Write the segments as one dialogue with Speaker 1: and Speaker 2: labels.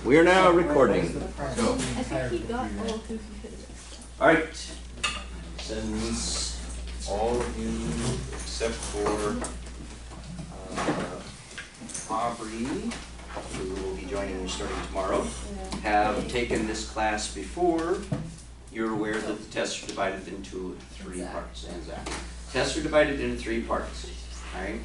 Speaker 1: We are now recording.
Speaker 2: So.
Speaker 3: I think he got all of who he could have.
Speaker 1: Alright. Since all of you, except for Aubrey, who will be joining you starting tomorrow, have taken this class before, you're aware that the tests are divided into three parts. And Zach. Tests are divided into three parts. Alright?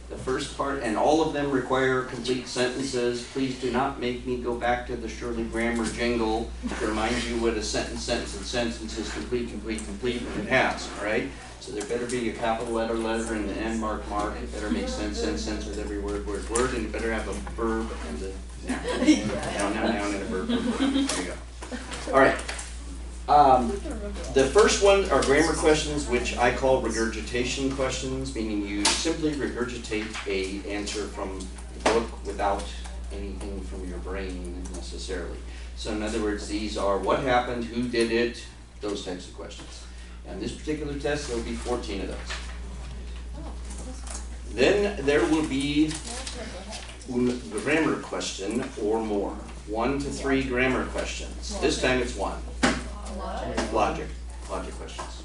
Speaker 1: The first part, and all of them require complete sentences. Please do not make me go back to the Shirley Grammar jingle to remind you what a sentence is complete, when it has, all right? So there better be a capital letter, and the end mark. It better make sense with every word, and it better have a verb and a noun, and a verb. There you go. All right. The first one are grammar questions, which I call regurgitation questions, meaning you simply regurgitate an answer from the book without anything from your brain necessarily. So in other words, these are what happened, who did it, those types of questions. And this particular test, there will be 14 of those. Then there will be a grammar question or more. 1 to 3 grammar questions. This time it's 1. Logic questions.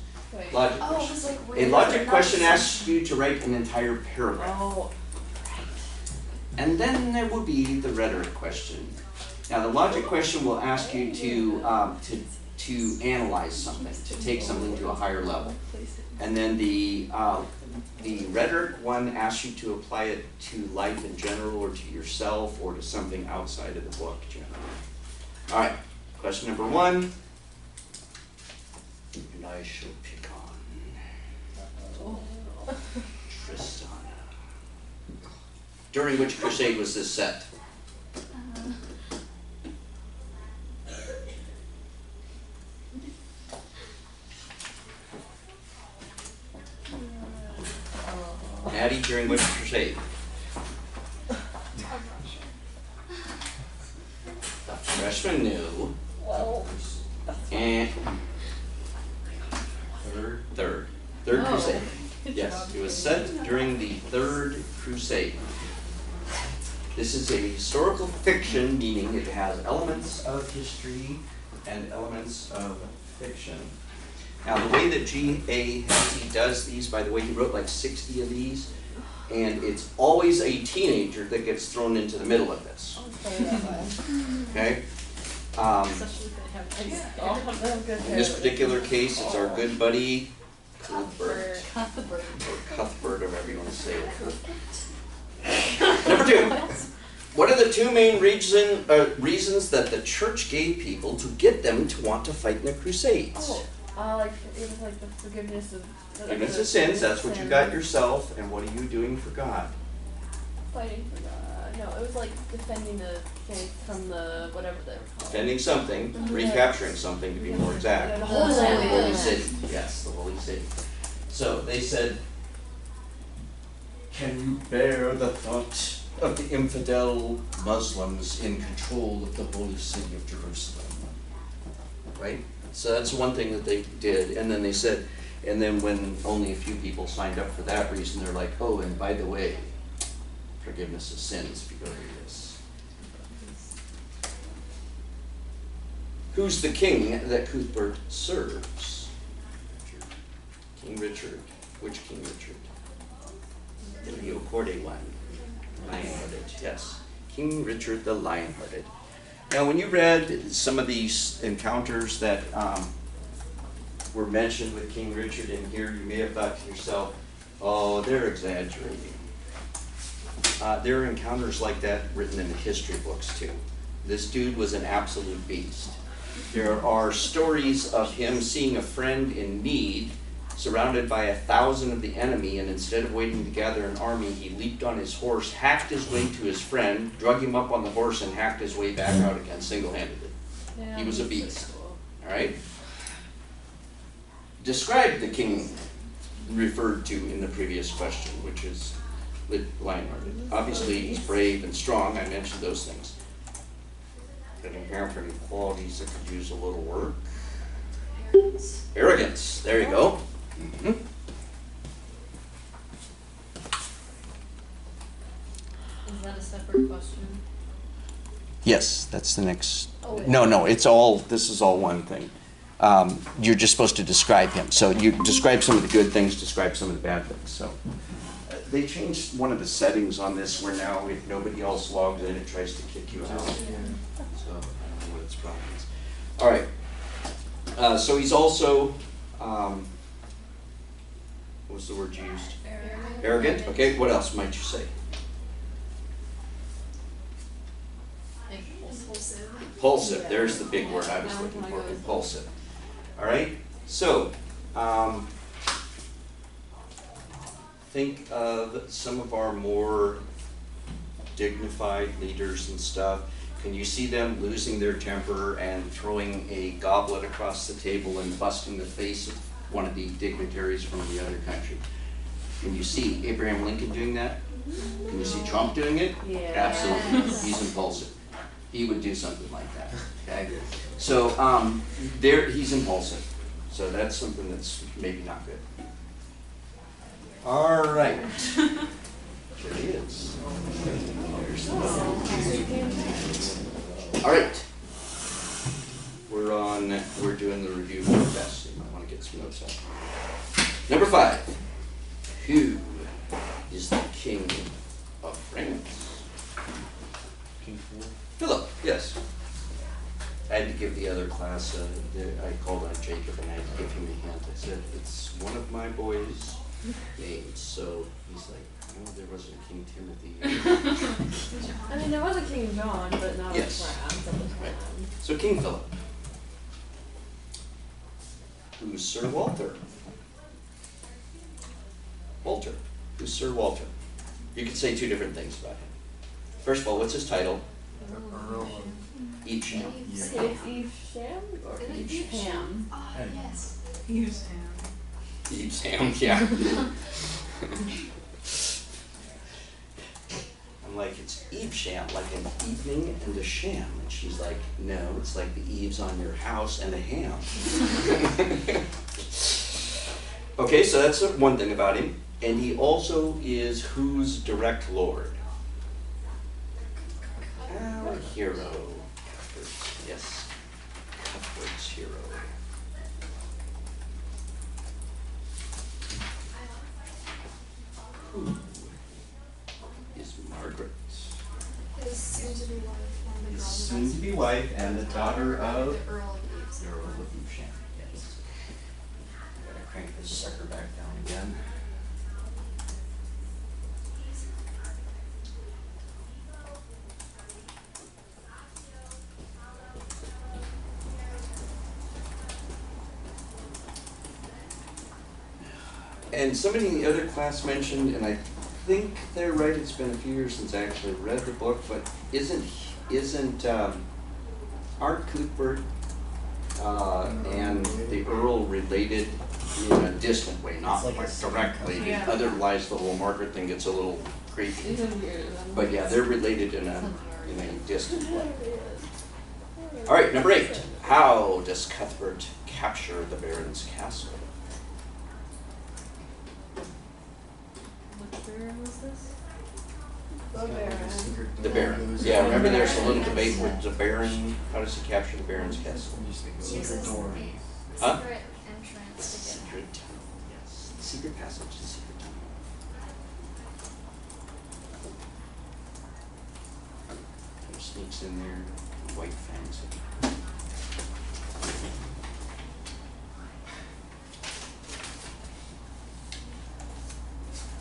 Speaker 1: Logic questions. A logic question asks you to write an entire paragraph. And then there will be the rhetoric question. Now the logic question will ask you to analyze something, to take something to a higher level. And then the rhetoric one asks you to apply it to life in general, or to yourself, or to something outside of the book generally. All right, question number 1. And I shall pick on Tristana. During which crusade was this set? Maddie, during which crusade? The freshman knew. And Third crusade. Yes, it was set during the Third Crusade. This is a historical fiction, meaning it has elements of history and elements of fiction. Now, the way that G.A.T. does these, by the way, he wrote like 60 of these, and it's always a teenager that gets thrown into the middle of this. Okay? In this particular case, it's our good buddy, Cuthbert, or Cuthbert, or whatever you want to say it. Number 2, what are the 2 main reasons that the church gave people to get them to want to fight in the Crusades?
Speaker 3: It was like the forgiveness of
Speaker 1: sins, that's what you got yourself, and what are you doing for God?
Speaker 3: Fighting for God. No, it was like defending the faith from the whatever they were called.
Speaker 1: Defending something, recapturing something to be more exact.
Speaker 3: The Holy
Speaker 1: City. Yes, the Holy City. So they said, can you bear the thought of the infidel Muslims in control of the Holy City of Jerusalem? Right? So that's one thing that they did. And then they said, and then when only a few people signed up for that reason, they're like, oh, and by the way, forgiveness of sins if you go through this. Who's the king that Cuthbert serves? King Richard. Which King Richard? The Leocorte one. Lionhearted, yes. King Richard the Lionhearted. Now when you read some of these encounters that were mentioned with King Richard in here, you may have thought to yourself, oh, they're exaggerating. There are encounters like that written in the history books too. This dude was an absolute beast. There are stories of him seeing a friend in need, surrounded by 1,000 of the enemy, and instead of waiting to gather an army, he leaped on his horse, hacked his way to his friend, drug him up on the horse, and hacked his way back out again, single-handedly. Yeah, he was a beast. All right? Describe the king referred to in the previous question, which is Lionhearted. Obviously, he's brave and strong. I mentioned those things. But inherent qualities that could use a little work. Arrogance. There you go. Mm-hmm.
Speaker 3: Is that a separate question?
Speaker 1: Yes, that's the next.
Speaker 3: Oh, wait.
Speaker 1: No, it's all, this is all one thing. You're just supposed to describe him. So you describe some of the good things, describe some of the bad things. So they changed one of the settings on this where now if nobody else logs in, it tries to kick you out. So I don't know what its problem is. All right. So he's also, what was the word you used? Arrogant. Okay, what else might you say? Impulsive, there's the big word I was looking for, impulsive. All right, so think of some of our more dignified leaders and stuff. Can you see them losing their temper and throwing a goblet across the table and busting the face of one of the dignitaries from the other country? Can you see Abraham Lincoln doing that? Can you see Trump doing it?
Speaker 3: Yeah.
Speaker 1: Absolutely, he's impulsive. He would do something like that, okay? So he's impulsive. So that's something that's maybe not good. All right. There he is. All right. We're doing the review for the test. So you might want to get some notes out. Number 5. Who is the King of France?
Speaker 2: King Philip.
Speaker 1: Philip, yes. I had to give the other class, I called on Jacob and I had to give him a hint. I said, it's one of my boys' names. So he's like, no, there wasn't a King Timothy.
Speaker 3: I mean, there was a King John, but not
Speaker 1: Yes.
Speaker 3: of France at the time.
Speaker 1: Right. So King Philip. Who's Sir Walter? Walter. Who's Sir Walter? You could say 2 different things about him. First of all, what's his title?
Speaker 2: Earl of
Speaker 1: Evesham.
Speaker 3: It's Evesham or Evesham?
Speaker 4: Oh, yes.
Speaker 1: Evesham, yeah. I'm like, it's Evesham, like an evening and a sham. And she's like, no, it's like the eaves on your house and a ham. Okay, so that's one thing about him. And he also is whose direct lord? Our hero. Cuthbert, yes. Cuthbert's hero. Who is Margaret?
Speaker 4: His soon-to-be wife and the
Speaker 1: His
Speaker 4: daughter
Speaker 1: soon-to-be wife and the daughter of
Speaker 4: the Earl of Evesham.
Speaker 1: Earl of Evesham, yes. I gotta crank this sucker back down again. And somebody in the other class mentioned, and I think they're right, it's been a few years since I actually read the book, but aren't Cuthbert and the Earl related in a distant way, not
Speaker 2: It's like
Speaker 1: like
Speaker 2: a
Speaker 1: directly?
Speaker 3: Yeah.
Speaker 1: Otherwise the whole Margaret thing gets a little creepy.
Speaker 3: It's a weird.
Speaker 1: But yeah, they're related in a distant way. All right, number 8. How does Cuthbert capture the Baron's castle?
Speaker 3: Which Baron was this? The
Speaker 2: It's
Speaker 3: Baron.
Speaker 2: got like a secret
Speaker 1: The
Speaker 2: door
Speaker 1: Baron.
Speaker 2: goes
Speaker 1: Yeah,
Speaker 2: in.
Speaker 1: remember there's a little debate with the Baron. How does he capture the Baron's castle?
Speaker 2: You just think of
Speaker 4: Uses
Speaker 2: secret door.
Speaker 4: the
Speaker 1: Huh?
Speaker 4: secret entrance to get
Speaker 1: Secret tunnel, yes. Secret passage, the secret tunnel. Kind of sneaks in there, white fangs it.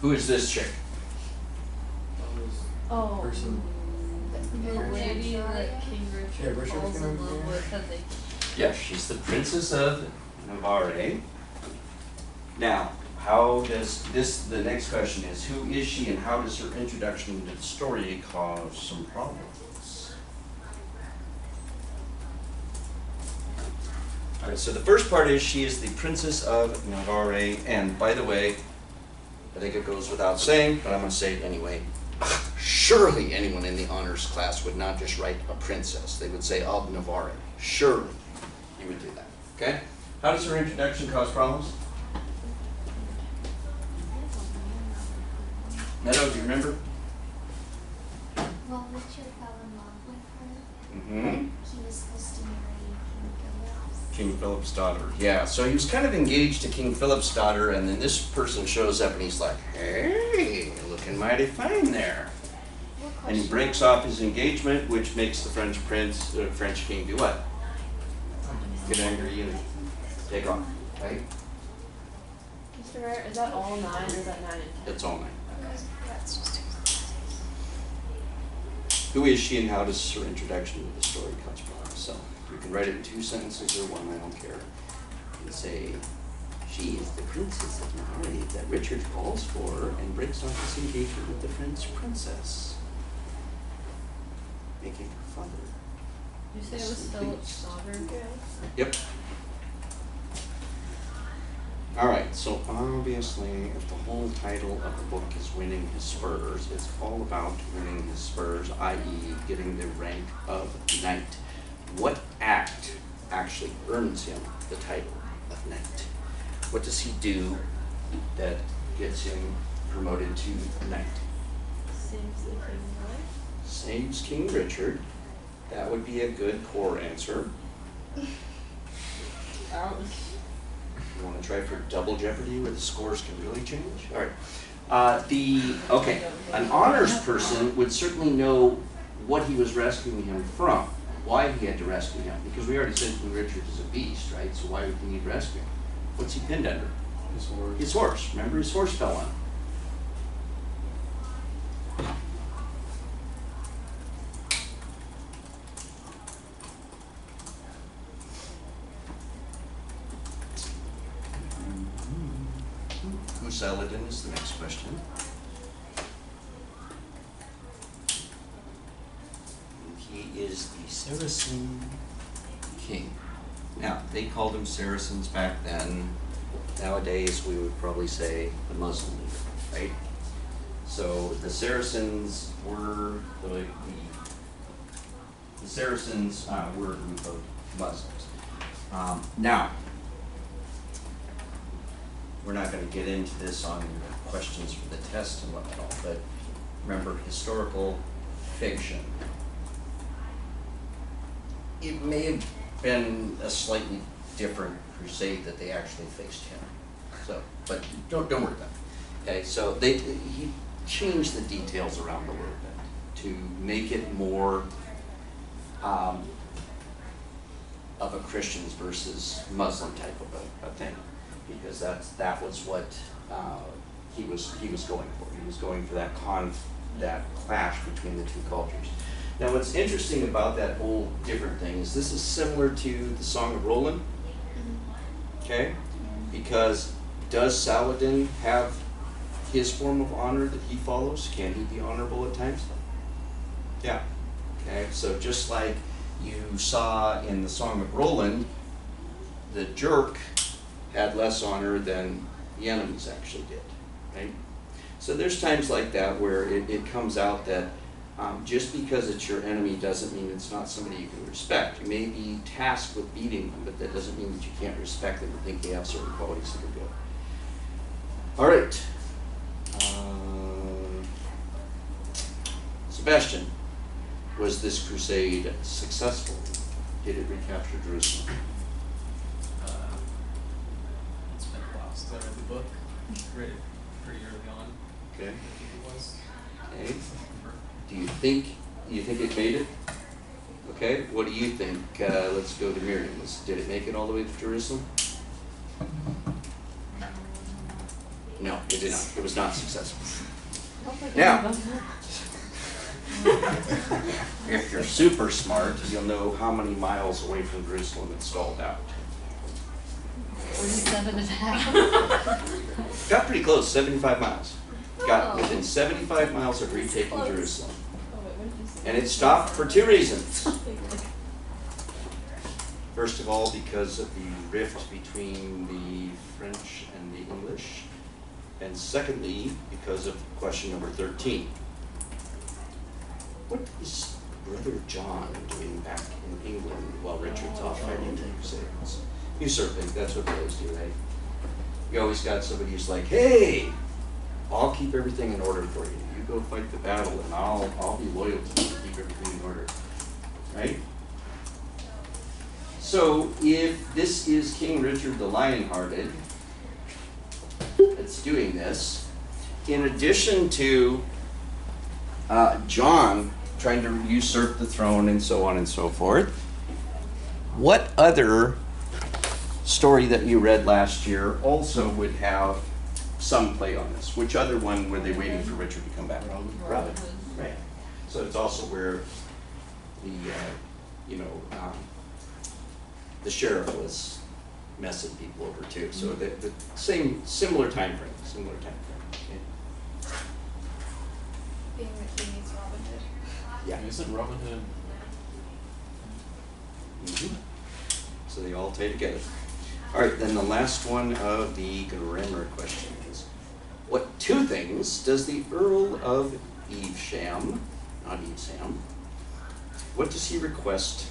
Speaker 1: Who is this chick?
Speaker 3: Oh.
Speaker 2: Person.
Speaker 3: The lady that King
Speaker 2: Yeah,
Speaker 3: Richard
Speaker 2: Richard
Speaker 3: falls
Speaker 2: was
Speaker 3: in
Speaker 2: gonna
Speaker 3: love
Speaker 2: be
Speaker 3: with, that they
Speaker 1: Yes, she's the Princess of Navarre. Now, how does this, the next question is, who is she and how does her introduction into the story cause some problems? All right, so the first part is she is the Princess of Navarre, and by the way, I think it goes without saying, but I'm going to say it anyway. Surely anyone in the honors class would not just write a princess. They would say of Navarre. Surely you would do that. Okay? How does her introduction cause problems? Meadow, do you remember?
Speaker 4: Well, Richard fell in love with her,
Speaker 1: King Philip's daughter. Yeah, so he was kind of engaged to King Philip's daughter, and then this person shows up and he's like, hey, looking mighty fine there. And he breaks off his engagement, which makes the French king do what? Get angry and take off, right?
Speaker 3: Mr. Rare, is that all 9 or is that 9 and 10?
Speaker 1: That's all 9.
Speaker 4: That's just too.
Speaker 1: Who is she and how does her introduction to the story comes from? So you can write it in 2 sentences or 1, I don't care. You can say, she is the princess of Navarre that Richard falls for and breaks off his engagement with the French princess, making her father.
Speaker 3: Did you say it was Philip's daughter?
Speaker 1: Yep. Alright, so obviously if the whole title of the book is Winning His Spurs, it's all about winning his spurs, i.e. getting the rank of knight. What act actually earns him the title of knight? What does he do that gets him promoted to knight?
Speaker 3: Saves the king, right?
Speaker 1: Saves King Richard. That would be a good core answer. You want to try for double jeopardy where the scores can really change? All right. Okay, an honors person would certainly know what he was rescuing him from, why he had to rescue him, because we already said King Richard is a beast, right? So why would he need rescuing? What's he pinned under?
Speaker 2: His horse.
Speaker 1: His horse. Remember, his horse fell on him. Saladin is the next question. And he is the Saracen king. Now, they called them Saracens back then. Nowadays, we would probably say the Muslim League, right? So the Saracens were the Saracens were a group of Muslims. Now, we're not going to get into this on questions for the test and whatnot, but remember, historical fiction. It may have been a slightly different crusade that they actually faced him. So, but don't worry about it. Okay, so he changed the details around a little bit to make it more of a Christians versus Muslim type of a thing. Because that was what he was going for. He was going for that clash between the two cultures. Now, what's interesting about that whole different thing is this is similar to the Song of Roland. Okay, because does Saladin have his form of honor that he follows? Can he be honorable at times? Yeah. Okay, so just like you saw in the Song of Roland, the jerk had less honor than the enemies actually did, right? So there's times like that where it comes out that just because it's your enemy doesn't mean it's not somebody you can respect. You may be tasked with beating them, but that doesn't mean that you can't respect them and think they have certain qualities that are good. All right. Sebastian, was this crusade successful? Did it recapture Jerusalem?
Speaker 2: It's been a while since I read the book. Read it pretty early on.
Speaker 1: Okay.
Speaker 2: I think it was.
Speaker 1: Okay. Do you think it made it? Okay. What do you think? Let's go to Miriam. Did it make it all the way to Jerusalem? No, it did not. It was not successful. Now, if you're super smart, you'll know how many miles away from Jerusalem it stalled out.
Speaker 3: 47.5.
Speaker 1: Got pretty close, 75 miles. Got
Speaker 3: Oh.
Speaker 1: within 75 miles of retaking
Speaker 3: Close.
Speaker 1: Jerusalem.
Speaker 3: Oh, wait, what did you say?
Speaker 1: And it stopped for two reasons. First of all, because of the rift between the French and the English. And secondly, because of question number 13. What was Brother John doing back in England while Richard's off fighting the Crusades? You sort of think that's what they always do, right? You always got somebody who's like, hey, I'll keep everything in order for you. You go fight the battle and I'll be loyal to you and keep everything in order. Right? So if this is King Richard the Lionhearted that's doing this, in addition to John trying to usurp the throne and so on and so forth, what other story that you read last year also would have some play on this? Which other one were they waiting for Richard to come back? Robin. Right. So it's also where the the sheriff was messing people over too. So the similar time frame. Okay.
Speaker 4: Being that he needs Robin Hood.
Speaker 1: Yeah.
Speaker 2: Isn't Robin Hood?
Speaker 1: Mhm. So they all tie together. All right, then the last one of the grammar questions. What two things does the Earl of Evesham, not Evesham, what does he request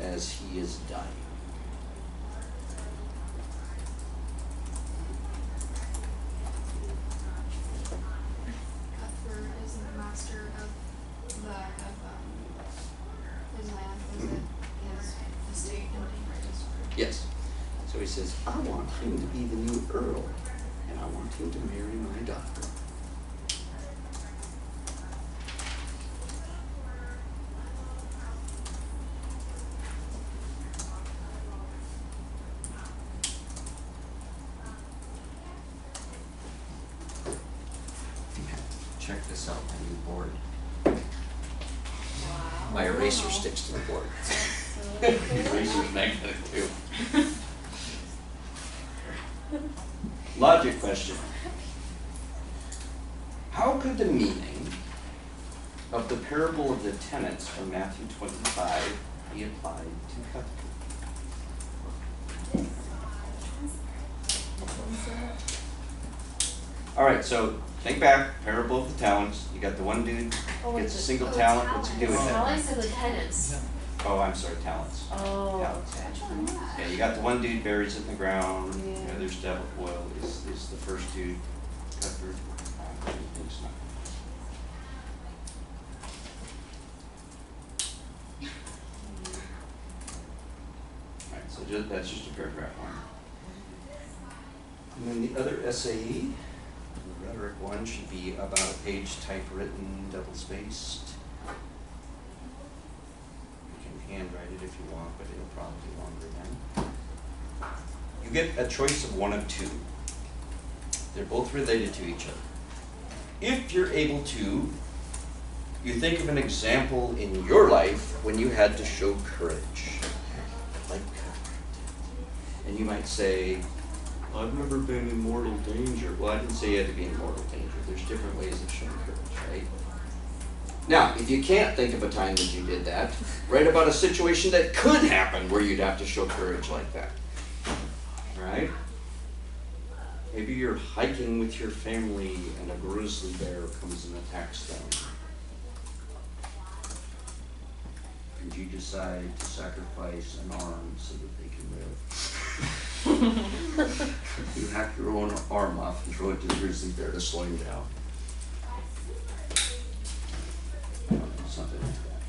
Speaker 1: as he is dying?
Speaker 4: Cuthbert is the master of his land, was it his estate and register?
Speaker 1: Yes. So he says, I want him to be the new Earl, and I want him to marry my daughter. Check this out, my new board. My eraser sticks to the board. Eraser's magnetic too. Logic question. How could the meaning of the parable of the tenants from Matthew 25 be applied to Cuthbert? All right, so think back, parable of the talents. You got the one dude gets a single talent. What's he doing with it?
Speaker 3: Talents are the tenants.
Speaker 1: Oh, I'm sorry, talents.
Speaker 3: Oh,
Speaker 1: Talents.
Speaker 3: okay.
Speaker 4: Which one was that?
Speaker 1: Yeah, you got the one dude buries it in the ground.
Speaker 3: Yeah.
Speaker 1: The other's devil oil is the first dude. Cuthbert. I think so. Alright, so that's just a paragraph one. And then the other SAE, the rhetoric one, should be about a page typewritten, double-spaced. You can handwrite it if you want, but it'll probably be longer then. You get a choice of one of two. They're both related to each other. If you're able to, you think of an example in your life when you had to show courage. Like Cuthbert did. And you might say, I've never been in mortal danger. Well, I didn't say you had to be in mortal danger. There's different ways of showing courage, right? Now, if you can't think of a time that you did that, write about a situation that could happen where you'd have to show courage like that. Right? Maybe you're hiking with your family and a grizzly bear comes and attacks them. And you decide to sacrifice an arm so that they can live. You hack your own arm off and throw it to the grizzly bear to slow him down. Something like that.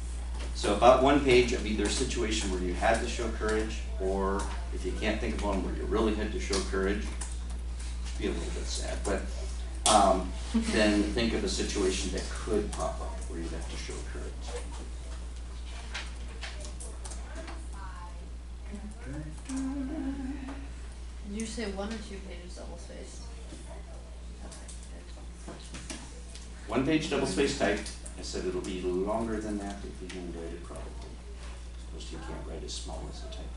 Speaker 1: So about one page of either a situation where you had to show courage, or if you can't think of one where you really had to show courage, be a little bit sad, but then think of a situation that could pop up where you'd have to show courage.
Speaker 3: Did you say 1 or 2 pages double spaced?
Speaker 1: One page double space typed. I said it'll be longer than that if you can write it probably. Suppose you can't write as small as the type.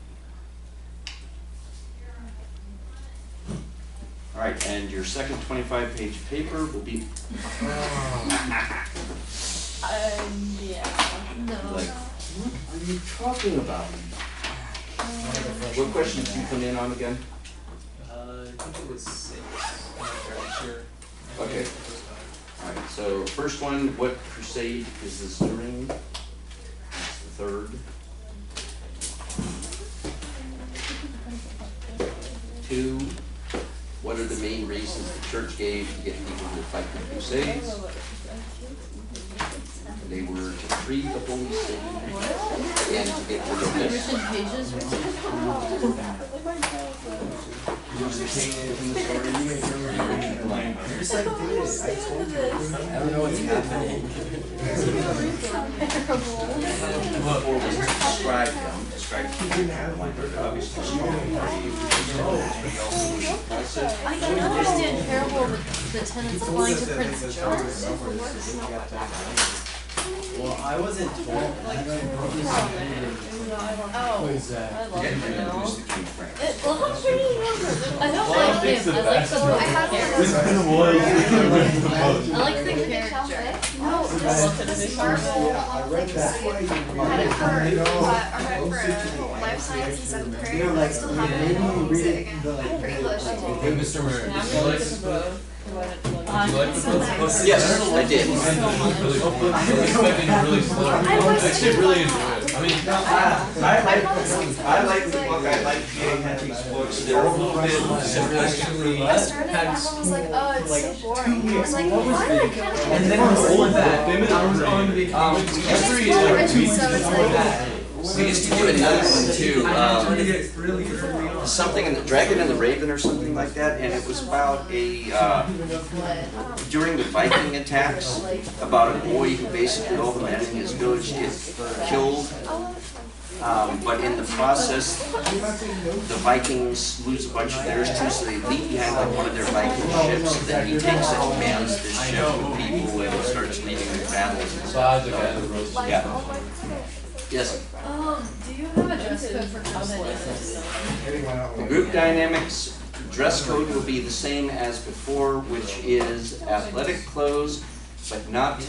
Speaker 1: All right, and your second 25-page paper will be
Speaker 3: Yeah. No.
Speaker 1: like, what are you talking about? What questions did you come in on again?
Speaker 2: I think it was 6. I'm not fairly sure.
Speaker 1: Okay.
Speaker 2: It was 5.
Speaker 1: All right, so first one, what crusade is this during? That's the third. 2, what are the main reasons the church gave to get people to fight the crusades? They were to free the holy city and to get rid of this.
Speaker 3: Written pages.
Speaker 5: Who's the king in the story? You're just like, dude, I told you. I don't know what's happening.
Speaker 1: Before we describe them, describe the line, obviously
Speaker 3: I don't understand parable the tenants applying to Prince George.
Speaker 5: Well, I wasn't told.
Speaker 3: Oh,
Speaker 5: What is that?
Speaker 3: I love him now.
Speaker 1: who's the king Frank.
Speaker 3: Well, how pretty he was. I don't like him. I like the
Speaker 4: I have
Speaker 3: character. I like the character.
Speaker 4: No, this Marvel like study. I had it for life science and seventh grade, but I still have it in music again for English.
Speaker 2: Hey, Mr. Murray,
Speaker 3: Yeah, I'm
Speaker 2: did you
Speaker 3: really
Speaker 2: like
Speaker 3: looking for both.
Speaker 2: did you like the book?
Speaker 1: Yes, I did.
Speaker 2: Really, I was expecting really slow. I actually really enjoyed it. I mean,
Speaker 1: I like the book, I like Jay Henty's books, they're a little bit simplistically.
Speaker 4: I started that one was like, oh, it's so boring. I was like, why did I kind of
Speaker 2: and then all of that, I was on vacation. Every
Speaker 4: so it's like,
Speaker 1: We used to do another one too, something in the Dragon and the Raven or something like that, and it was about a, during the Viking attacks, about a boy who basically all the men in his village get killed. But in the process, the Vikings lose a bunch of theirs too, so they leave behind like one of their Viking ships, and then he takes it and mans this ship with people and starts leading the battles and stuff. Yeah. Yes.
Speaker 3: Do you have a dress code for cosplay?
Speaker 1: The group dynamics dress code will be the same as before, which is athletic clothes, but not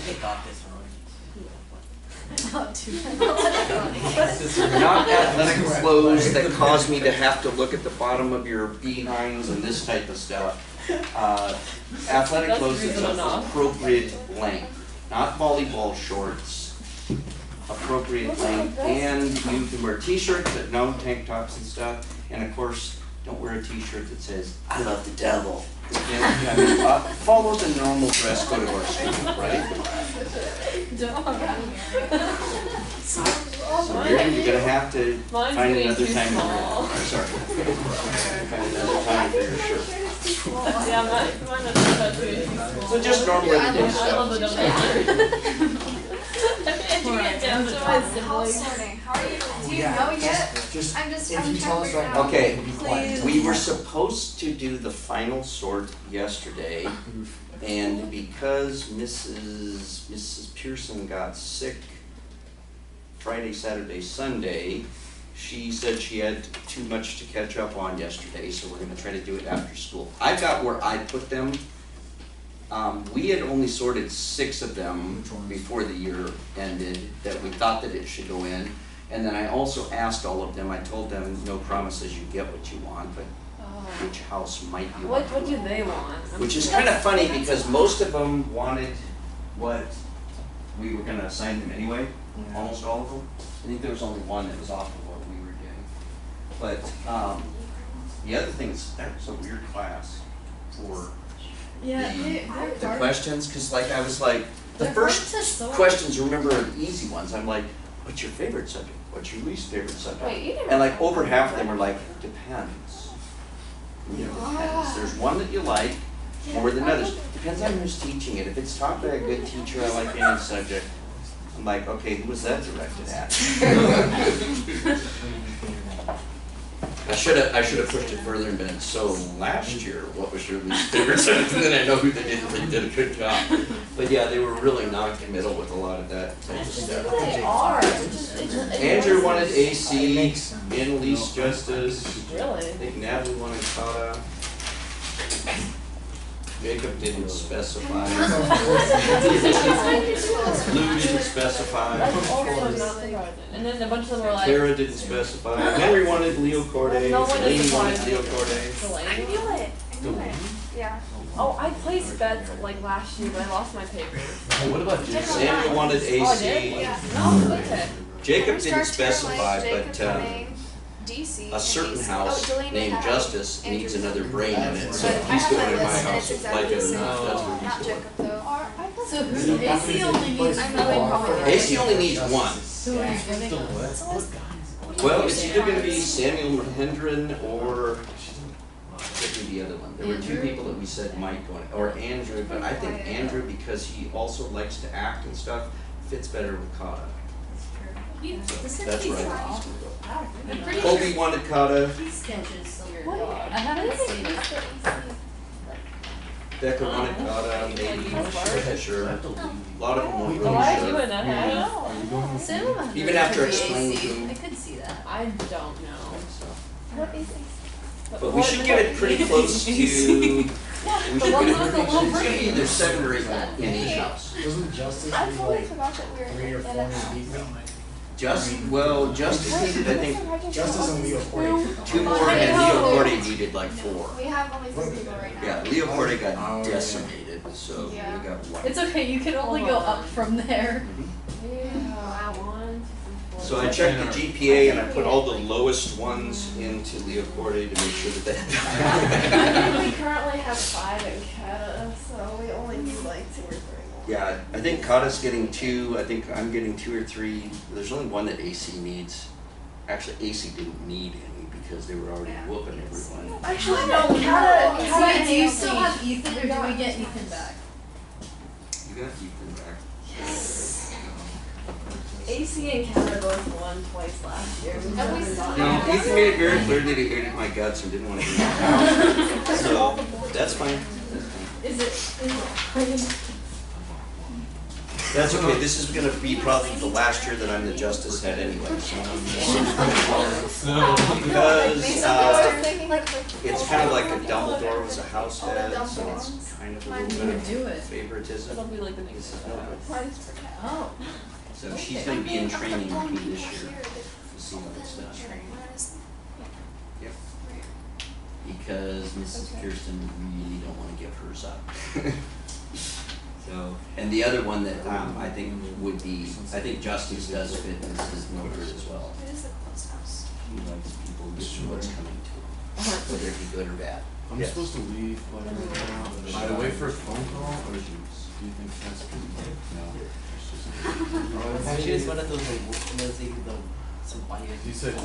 Speaker 1: athletic clothes that cause me to have to look at the bottom of your behinds and this type of stuff. Athletic clothes is of appropriate length, not volleyball shorts. Appropriate length, and you can wear t-shirts, but no tank tops and stuff. And of course, don't wear a t-shirt that says, "I love the devil." Follow the normal dress code of our school, right? So you're gonna have to find another time for your, sorry. Find another time for your shirt.
Speaker 3: Yeah, mine is way too small.
Speaker 1: So just normal everyday
Speaker 3: I love
Speaker 1: stuff.
Speaker 3: the devil.
Speaker 4: house sorting. How are you? Do you know yet? I'm trying to figure it out.
Speaker 1: Okay,
Speaker 4: Please.
Speaker 1: we were supposed to do the final sort yesterday, and because Mrs. Pearson got sick Friday, Saturday, Sunday, she said she had too much to catch up on yesterday, so we're gonna try to do it after school. I got where I put them. We had only sorted 6 of them before the year ended that we thought that it should go in. And then I also asked all of them, I told them, no promises you get what you want, but which house might you want.
Speaker 3: What do they want?
Speaker 1: Which is kind of funny because most of them wanted what we were gonna assign them anyway, almost all of them. I think there was only one that was off of what we were getting. But the other thing is, that was a weird class for the questions, because like I was like, the first questions, remember, are the easy ones. I'm like, what's your favorite subject? What's your least favorite subject?
Speaker 3: Wait, you didn't
Speaker 1: and like over half of them are like, depends. You know, depends. There's one that you like more than others. Depends on who's teaching it. If it's taught by a good teacher, I like any subject. I'm like, okay, who was that directed at? I should have pushed it further and been, so last year, what was your least favorite subject? And then I know who they did a good job. But yeah, they were really non-committal with a lot of that type of stuff.
Speaker 3: They are.
Speaker 1: Andrew wanted AC, in least justice.
Speaker 3: Really?
Speaker 1: I think Natalie wanted Kata. Jacob didn't specify. Lou didn't specify.
Speaker 3: That's also not surprising. And then a bunch of them were like,
Speaker 1: Tara didn't specify. Henry wanted Leo Corday.
Speaker 3: No one is
Speaker 1: Delaney wanted
Speaker 3: surprised.
Speaker 1: Leo Corday.
Speaker 3: Delaney?
Speaker 4: Yeah.
Speaker 3: Oh, I placed bets like last year, but I lost my papers.
Speaker 2: what about Jason?
Speaker 1: Sandra wanted
Speaker 3: Oh, I did?
Speaker 1: AC.
Speaker 4: Yeah.
Speaker 3: No, okay.
Speaker 1: Jacob didn't
Speaker 4: Star, Tara,
Speaker 1: specify,
Speaker 4: Jacob,
Speaker 1: but
Speaker 4: Delaney, DC,
Speaker 1: a certain
Speaker 4: and
Speaker 1: house
Speaker 4: Delaney
Speaker 1: named
Speaker 4: had
Speaker 1: Justice
Speaker 4: Andrew.
Speaker 1: needs another brain in it, so
Speaker 4: But I
Speaker 1: he's
Speaker 4: have
Speaker 1: going
Speaker 4: my
Speaker 1: to my
Speaker 4: list and
Speaker 1: house
Speaker 4: it's
Speaker 1: like
Speaker 4: exactly
Speaker 1: it
Speaker 4: the
Speaker 1: or
Speaker 4: same.
Speaker 1: not, that's where
Speaker 4: Not
Speaker 1: he's going.
Speaker 4: Jacob though.
Speaker 3: I thought
Speaker 6: So AC only needs
Speaker 1: AC only needs one.
Speaker 6: So you're giving
Speaker 5: The
Speaker 6: us.
Speaker 5: what?
Speaker 1: Well, it's either gonna be Samuel Mahendran or what would be the other one? There were two
Speaker 6: Andrew?
Speaker 1: people that we said might go, or Andrew, but I think Andrew, because he also likes to act and stuff, fits better with Kata. So that's where I think he's gonna go.
Speaker 6: I'm pretty
Speaker 1: Kobe
Speaker 6: sure
Speaker 1: wanted Kata,
Speaker 6: he sketches some weird
Speaker 3: What?
Speaker 6: dog. I haven't seen it.
Speaker 1: Becca wanted Kata, maybe, sure. A lot of them weren't
Speaker 3: Why are you
Speaker 1: really
Speaker 3: in
Speaker 1: sure.
Speaker 3: a house?
Speaker 6: Cinema.
Speaker 1: Even after
Speaker 6: Pretty
Speaker 1: explaining
Speaker 6: AC.
Speaker 1: to him.
Speaker 6: I could see that.
Speaker 3: I don't know.
Speaker 1: So.
Speaker 4: What is
Speaker 1: But we should get it pretty close to, we should get
Speaker 6: The one
Speaker 1: it
Speaker 6: with the
Speaker 1: pretty
Speaker 6: little
Speaker 1: close to
Speaker 6: brain.
Speaker 1: either 7 or 8 in each house.
Speaker 5: Wasn't Justice
Speaker 4: I
Speaker 5: was
Speaker 4: totally
Speaker 5: like
Speaker 4: forgot that we were
Speaker 5: 3 or 4
Speaker 4: in a
Speaker 5: new
Speaker 4: house.
Speaker 5: people?
Speaker 1: Justice needed, I think,
Speaker 5: Justice and Leo Corey.
Speaker 1: 2 more, and Leo Corday needed like 4.
Speaker 4: We have only 6 people right now.
Speaker 1: Yeah, Leo Corday got
Speaker 5: Oh, yeah.
Speaker 1: decimated, so we
Speaker 4: Yeah.
Speaker 1: got 1.
Speaker 6: It's okay, you can only
Speaker 3: Hold
Speaker 6: go
Speaker 3: on.
Speaker 6: up from there.
Speaker 3: Yeah, 1, 2, 3, 4.
Speaker 1: So I checked the GPA and I put all the lowest ones into Leo Corday to make sure that they
Speaker 3: I
Speaker 1: had.
Speaker 3: think we currently have 5 in Canada, so we only need like 2 or 3 more.
Speaker 1: Yeah, I think Kata's getting 2, I think I'm getting 2 or 3. There's only one that AC needs. Actually, AC didn't need any because they were already whooping everyone.
Speaker 3: Actually, no, Canada.
Speaker 6: Wait, do you still have Ethan or do we get Ethan back?
Speaker 1: You got Ethan back.
Speaker 3: AC in Canada goes 1 twice last year.
Speaker 4: And we still
Speaker 1: No,
Speaker 4: have
Speaker 1: Ethan made it very clear that he hated my guts and didn't want to be in my house. So, that's fine.
Speaker 3: Is it?
Speaker 1: That's okay, this is gonna be probably the last year that I'm the justice head anyway, so. Because, it's kind of like a Dumbledore was a house head, so it's kind of a little bit
Speaker 6: Do
Speaker 1: of
Speaker 6: it.
Speaker 1: favoritism.
Speaker 3: It'll be like the next
Speaker 1: This is no good.
Speaker 6: Oh.
Speaker 1: So she's gonna be in training with me this year, to see how it's done. Yep. Because Mrs. Kirsten really don't wanna give hers up. So, and the other one that I think would be, I think Justice does fit Mrs. Mildred as well.
Speaker 4: It is the close house.
Speaker 1: He likes people getting what's coming to him, whether it be good or bad.
Speaker 5: I'm supposed to leave like right now. Should I wait for a phone call or do you think that's good? No. It's just.
Speaker 7: Actually, it's one of those like some white.
Speaker 5: You said
Speaker 7: no,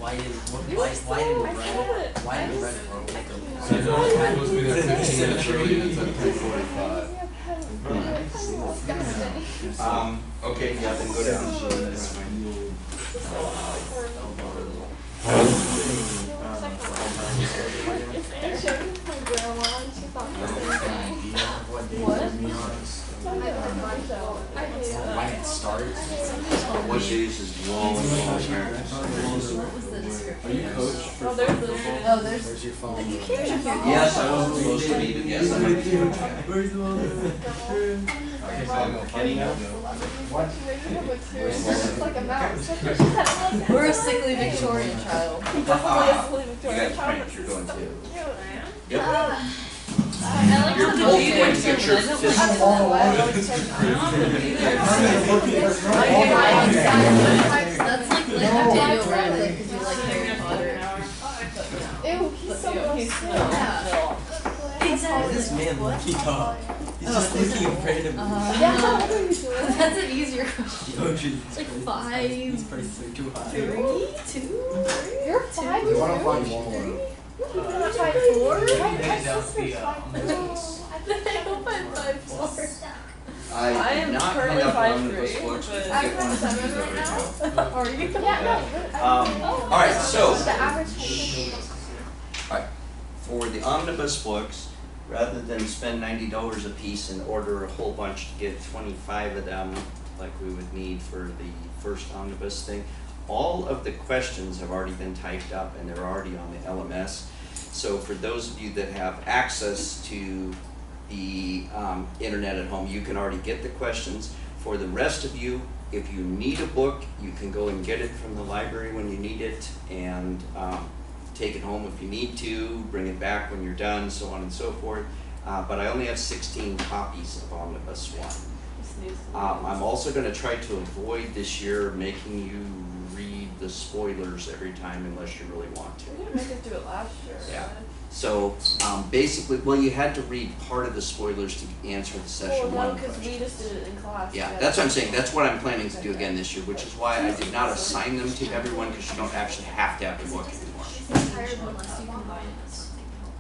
Speaker 7: why didn't
Speaker 3: You were so
Speaker 7: why didn't Reddit
Speaker 3: excited.
Speaker 7: like
Speaker 5: I know it's supposed to be there 15 minutes early and it's at 3:45.
Speaker 1: Okay, yeah, then go down. That's fine.
Speaker 4: I showed it to my grandma and she thought it was funny. I did.
Speaker 5: When it starts.
Speaker 1: What days is long, long hair?
Speaker 6: What was the
Speaker 5: Are
Speaker 6: description?
Speaker 5: you coach for
Speaker 3: Oh, there's the.
Speaker 5: football?
Speaker 6: Oh, there's.
Speaker 5: Where's your phone?
Speaker 6: You can't check your
Speaker 1: Yes, I wasn't supposed to be, but yes, I might be.
Speaker 5: Okay, so I'm Kenny now.
Speaker 4: It's like a mouse.
Speaker 6: We're a sickly Victorian child.
Speaker 3: Definitely a silly
Speaker 1: You
Speaker 3: Victorian
Speaker 1: got
Speaker 3: child.
Speaker 1: cramps, you're going too.
Speaker 3: Cute, man.
Speaker 1: Yep.
Speaker 6: I like
Speaker 1: You're
Speaker 6: how the
Speaker 1: both
Speaker 6: video
Speaker 1: going to get your
Speaker 6: I don't
Speaker 1: fist.
Speaker 6: That's like video rarely because you like Harry Potter.
Speaker 4: Ew, he's so gross.
Speaker 6: Yeah. Exactly.
Speaker 7: this man lucky dog? He's
Speaker 6: Oh,
Speaker 7: just looking afraid of me.
Speaker 4: Yeah, what are you doing?
Speaker 6: That's an easier question.
Speaker 7: It's
Speaker 6: Like
Speaker 7: crazy.
Speaker 6: 5,
Speaker 7: He's probably too high.
Speaker 6: 3, 2.
Speaker 4: You're 5.
Speaker 5: We want to find one more.
Speaker 4: You're 5'4".
Speaker 2: Maybe that would be
Speaker 6: I hope I'm 5'4".
Speaker 1: I
Speaker 3: I
Speaker 1: did
Speaker 3: am
Speaker 1: not
Speaker 3: currently
Speaker 1: hand out the
Speaker 3: 5'3",
Speaker 1: omnibus books, but you
Speaker 3: but-
Speaker 1: get one of
Speaker 4: I'm
Speaker 1: these
Speaker 4: 5'7" right now.
Speaker 6: Are you?
Speaker 4: Yeah, no.
Speaker 1: Alright, so.
Speaker 4: The average height.
Speaker 1: Alright, for the omnibus books, rather than spend $90 a piece and order a whole bunch to get 25 of them, like we would need for the first omnibus thing, all of the questions have already been typed up and they're already on the LMS. So for those of you that have access to the internet at home, you can already get the questions. For the rest of you, if you need a book, you can go and get it from the library when you need it and take it home if you need to, bring it back when you're done, so on and so forth. But I only have 16 copies of Omnibus 1.
Speaker 3: Just needs to be-
Speaker 1: I'm also going to try to avoid this year making you read the spoilers every time unless you really want to.
Speaker 3: We're gonna make us do it last year.
Speaker 1: Yeah. So, basically, well, you had to read part of the spoilers to answer the session
Speaker 3: Well, no,
Speaker 1: one
Speaker 3: because we
Speaker 1: question.
Speaker 3: just did it in class.
Speaker 1: Yeah, that's what I'm saying, that's what I'm planning to do again this year, which is why I did not assign them to everyone, because you don't actually have to have the book anymore.
Speaker 6: Unless you combine it with something else.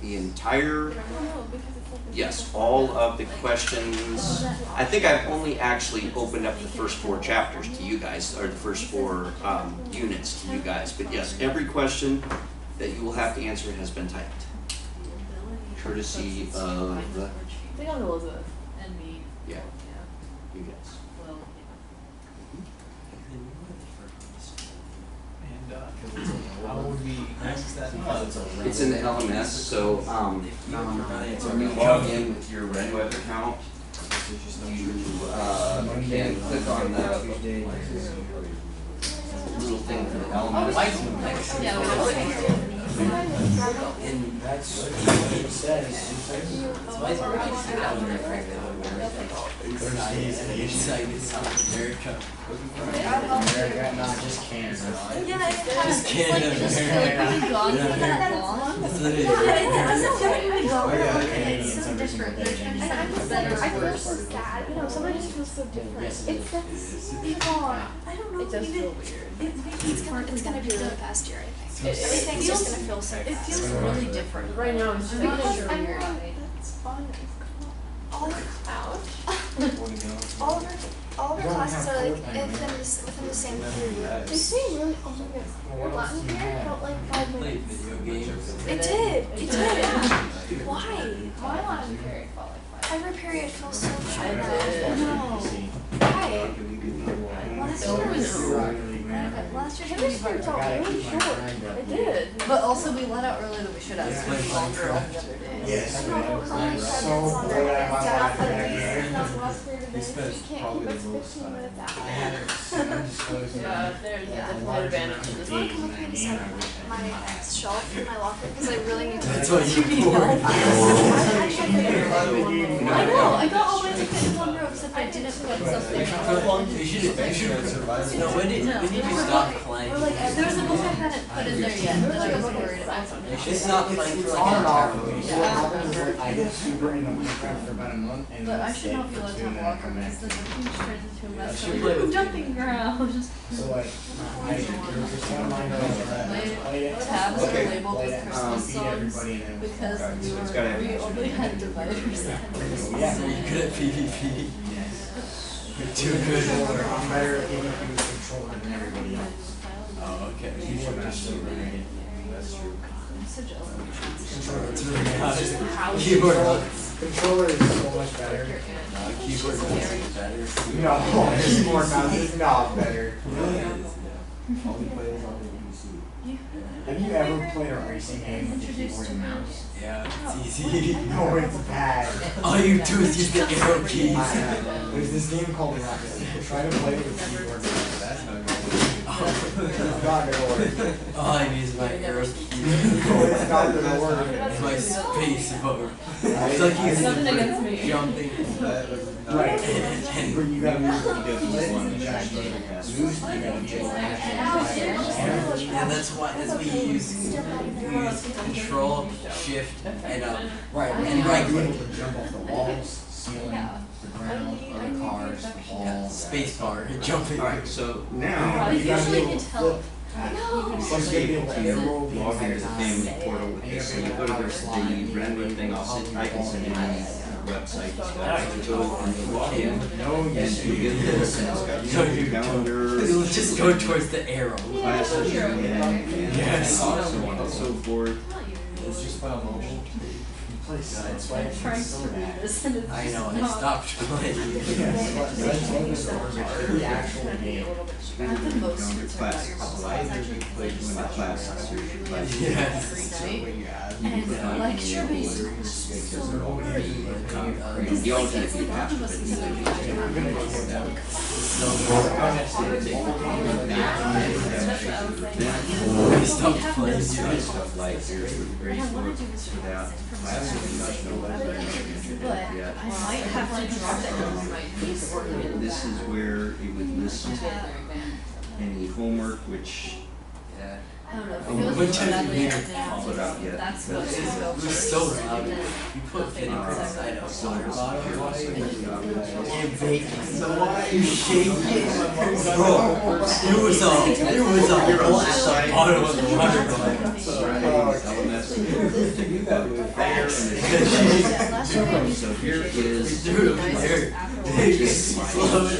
Speaker 1: The entire,
Speaker 3: No, because it's like the
Speaker 1: yes, all of the questions, I think I've only actually opened up the first 4 chapters to you guys, or the first 4 units to you guys, but yes, every question that you will have to answer has been typed. Courtesy of,
Speaker 3: They got Elizabeth.
Speaker 6: And me.
Speaker 1: yeah,
Speaker 6: Yeah.
Speaker 1: you guys.
Speaker 6: Well,
Speaker 2: And how would we access that?
Speaker 1: It's in the LMS, so when you log in with your Red Web account, you can click on the little thing for the LMS.
Speaker 6: yeah, we don't say.
Speaker 5: And that's what it says. Thursdays, the inside is South America. America, not just Canada.
Speaker 6: Yeah, it's kind of,
Speaker 5: Just
Speaker 6: it's
Speaker 5: Canada,
Speaker 6: like, just feel like we've been gone for that long.
Speaker 5: It's literally.
Speaker 6: Yeah, it doesn't feel like we've been gone
Speaker 5: Oh,
Speaker 6: for
Speaker 5: yeah,
Speaker 6: long, and
Speaker 5: Canadians
Speaker 6: it's so
Speaker 5: every single
Speaker 6: different. They're
Speaker 5: day.
Speaker 6: trying to
Speaker 3: And
Speaker 6: set
Speaker 3: I'm
Speaker 6: up
Speaker 3: just
Speaker 6: better
Speaker 3: like, I feel
Speaker 6: worse.
Speaker 3: so sad. You know, somebody just feels so different.
Speaker 5: Yes,
Speaker 3: It's that
Speaker 4: People are.
Speaker 6: I don't know,
Speaker 3: it does
Speaker 6: even,
Speaker 3: feel weird.
Speaker 4: It's gonna be really past year, I think.
Speaker 3: It
Speaker 4: Everything's just gonna feel so
Speaker 6: it
Speaker 4: fast.
Speaker 6: feels really different.
Speaker 3: Right now, it's just
Speaker 6: I'm
Speaker 3: like
Speaker 6: not sure
Speaker 3: weird.
Speaker 6: you're right.
Speaker 3: That's fun.
Speaker 4: All of our classes are like within the same period.
Speaker 3: They say really, oh my god, your Latin period felt like 5
Speaker 7: Played
Speaker 3: minutes.
Speaker 7: video games.
Speaker 4: It did. Why?
Speaker 3: My Latin period felt like 5
Speaker 4: Every period feels so short
Speaker 3: I
Speaker 4: now.
Speaker 3: did.
Speaker 4: No. Why?
Speaker 6: Last
Speaker 4: Last
Speaker 6: year was,
Speaker 4: last year
Speaker 3: Chemistry felt really short. It did.
Speaker 6: but also we let out earlier than we should have, so we longer all the other days.
Speaker 5: Yes.
Speaker 4: No, it was only 5
Speaker 5: So
Speaker 4: minutes longer.
Speaker 5: glad I
Speaker 4: It's
Speaker 5: have
Speaker 4: not
Speaker 5: my
Speaker 4: the
Speaker 5: life
Speaker 4: least.
Speaker 5: back.
Speaker 3: Not the last period of
Speaker 2: We
Speaker 3: this,
Speaker 2: spent
Speaker 3: you can't
Speaker 2: probably
Speaker 3: keep us
Speaker 2: the most
Speaker 3: 15
Speaker 2: time.
Speaker 3: minutes
Speaker 5: I
Speaker 3: after.
Speaker 5: had undisclosed.
Speaker 3: Yeah, there's definitely an advantage to this.
Speaker 4: I'm looking inside my shelf in my locker because I really need to.
Speaker 7: That's what you
Speaker 6: need
Speaker 7: pour.
Speaker 6: help?
Speaker 3: I
Speaker 6: know, I got all my tickets in one row except I didn't put something.
Speaker 7: You should, no, when did you stop playing?
Speaker 6: There was a book I hadn't put in there yet that I was worried about.
Speaker 7: It's not playing for
Speaker 5: On
Speaker 7: like
Speaker 5: and
Speaker 7: an
Speaker 5: off.
Speaker 7: entire
Speaker 5: I get super into Minecraft for about a month and
Speaker 6: But
Speaker 5: then
Speaker 6: I should not be allowed to have locker because then everything just turns into a mess.
Speaker 7: should play with
Speaker 6: Dumping ground.
Speaker 5: So like, there was this one of my girls that
Speaker 6: My
Speaker 5: played it.
Speaker 6: tabs are
Speaker 1: Okay.
Speaker 6: labeled with Christmas
Speaker 5: Beat
Speaker 6: songs
Speaker 5: everybody and then.
Speaker 6: because
Speaker 1: So it's gotta have
Speaker 6: we only had dividers that had Christmas
Speaker 5: Yeah.
Speaker 7: So you're good at PvP.
Speaker 5: Yes.
Speaker 7: Too good.
Speaker 5: I'm better at giving you the controller than everybody else.
Speaker 7: Oh, okay.
Speaker 5: You should not still running it. That's true.
Speaker 6: I'm so jealous.
Speaker 7: It's really not. Keyboard nuts.
Speaker 5: Controller is so much better.
Speaker 7: Keyboard nuts is better.
Speaker 5: No, keyboard mouse is not better. Have you ever played a racing game with a keyboard and mouse?
Speaker 7: Yeah, it's easy.
Speaker 5: No, it's bad.
Speaker 7: All you do is use the arrow keys.
Speaker 5: There's this game called Rocket League. Try to play it with keyboard and mouse. That's not gonna work. It's not gonna work.
Speaker 7: All I need is my arrow keys.
Speaker 5: No, it's not gonna work.
Speaker 7: It's my space bar. It's like
Speaker 3: Nothing
Speaker 7: using
Speaker 3: against me.
Speaker 7: jumping.
Speaker 5: Right. But
Speaker 7: And
Speaker 5: you gotta move the flip and actually boost, you gotta be able to actually.
Speaker 7: and that's why as we use control, shift, and
Speaker 5: Right,
Speaker 7: and
Speaker 5: and
Speaker 7: right
Speaker 5: be able
Speaker 7: click.
Speaker 5: to jump off the walls, ceiling, the ground, other cars, the
Speaker 7: Yeah,
Speaker 5: wall.
Speaker 7: space bar and jumping.
Speaker 1: Alright, so now,
Speaker 5: You
Speaker 6: It
Speaker 5: gotta
Speaker 6: usually
Speaker 5: be able
Speaker 6: can
Speaker 5: to
Speaker 6: tell.
Speaker 5: flip.
Speaker 1: once you get able to log into the family portal with this, so you go to the rendering thing, I can send you the website, so you go and you log in,
Speaker 5: No,
Speaker 1: and
Speaker 5: yes,
Speaker 1: you get this, and it's got your calendar,
Speaker 7: It'll just go towards the arrow.
Speaker 1: classes you're in, and
Speaker 7: Yes.
Speaker 1: so on and so forth.
Speaker 2: It's just file motion.
Speaker 5: That's why it's
Speaker 6: Trying
Speaker 5: so
Speaker 6: to read
Speaker 5: bad.
Speaker 6: this and it's
Speaker 7: I know, I
Speaker 6: not.
Speaker 7: stopped playing.
Speaker 5: Yes, that's one of the stores, it's the actual game.
Speaker 6: I have the most
Speaker 1: Down to
Speaker 6: concern about
Speaker 1: classes,
Speaker 6: your
Speaker 1: so
Speaker 6: muscles.
Speaker 1: either you play when the classes, or you play.
Speaker 7: Yes.
Speaker 6: Every
Speaker 5: So
Speaker 6: night.
Speaker 5: what you have,
Speaker 6: And
Speaker 5: you put on
Speaker 6: lecture
Speaker 5: the
Speaker 6: is
Speaker 5: orders,
Speaker 6: so
Speaker 5: because they're all
Speaker 6: boring.
Speaker 5: easy, but
Speaker 6: Because
Speaker 1: The
Speaker 6: like,
Speaker 1: alternate
Speaker 6: it's
Speaker 1: you
Speaker 6: like
Speaker 1: have
Speaker 6: one
Speaker 1: to
Speaker 6: of us
Speaker 1: put
Speaker 6: is
Speaker 1: in
Speaker 6: so
Speaker 1: the
Speaker 6: good.
Speaker 5: you're gonna go with that.
Speaker 7: We stopped playing.
Speaker 1: Stuff like here's what the grades
Speaker 6: I wanna
Speaker 1: were
Speaker 6: do this
Speaker 1: for that class, and you must know whether they're
Speaker 6: But I might have to drop it on my piece.
Speaker 1: And this is where it would list any homework, which
Speaker 6: I don't know, if it
Speaker 7: When
Speaker 6: feels
Speaker 7: did
Speaker 6: really badly
Speaker 7: you
Speaker 6: right now,
Speaker 5: put out yet?
Speaker 6: that's
Speaker 7: It
Speaker 6: what
Speaker 7: was
Speaker 6: should go
Speaker 7: it was
Speaker 6: first.
Speaker 7: so loud.
Speaker 6: And then
Speaker 7: You put
Speaker 6: nothing
Speaker 7: vinegar
Speaker 6: else.
Speaker 7: inside a water bottle
Speaker 6: And
Speaker 7: baking soda. You shake it. Bro, there was a hole at the bottom of the water bottle.
Speaker 5: So here is.
Speaker 7: Dude, over there. They exploded.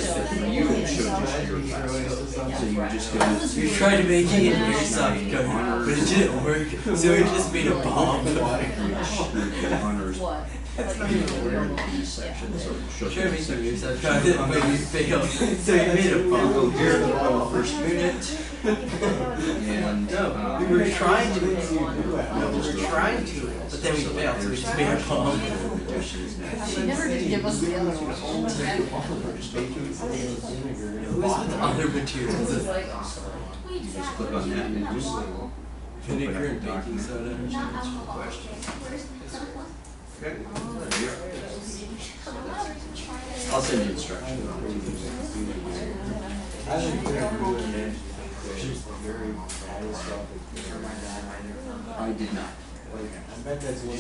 Speaker 5: You should just your class. So you just go.
Speaker 7: We tried to make it in very soft cover, but it didn't work, so we just made a bomb.
Speaker 5: Honors.
Speaker 6: What?
Speaker 5: These sections are
Speaker 7: Try to make some use of it, but we failed, so we made a bomb.
Speaker 5: Go here the first minute. And
Speaker 7: We were trying to, but then we failed, so we just made a bomb.
Speaker 6: She never did give us the other one.
Speaker 7: It was with other materials,
Speaker 5: just click on that and just
Speaker 7: vinegar and baking soda.
Speaker 5: Okay. I'll send you instructions. I did not.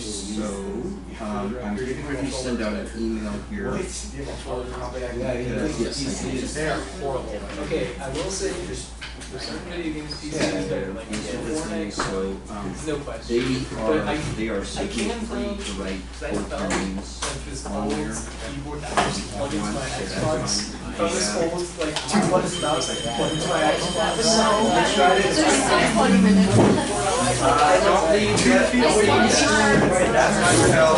Speaker 5: So, I'm getting ready to send out an email here. Yes,
Speaker 2: They are horrible. Okay, I will say, there's certain video games PC is better, like Fortnite.
Speaker 5: So,
Speaker 2: There's no question.
Speaker 5: they are simply free to write code names
Speaker 2: Like this
Speaker 5: on
Speaker 2: old
Speaker 5: there.
Speaker 2: keyboard that I just plug into my Xbox. From this
Speaker 5: Yeah.
Speaker 2: old, like, 2-button mouse, I plug into my Xbox. I tried it.
Speaker 6: There's still 20 minutes.
Speaker 5: Don't leave yet.
Speaker 6: That's
Speaker 5: Not the bell.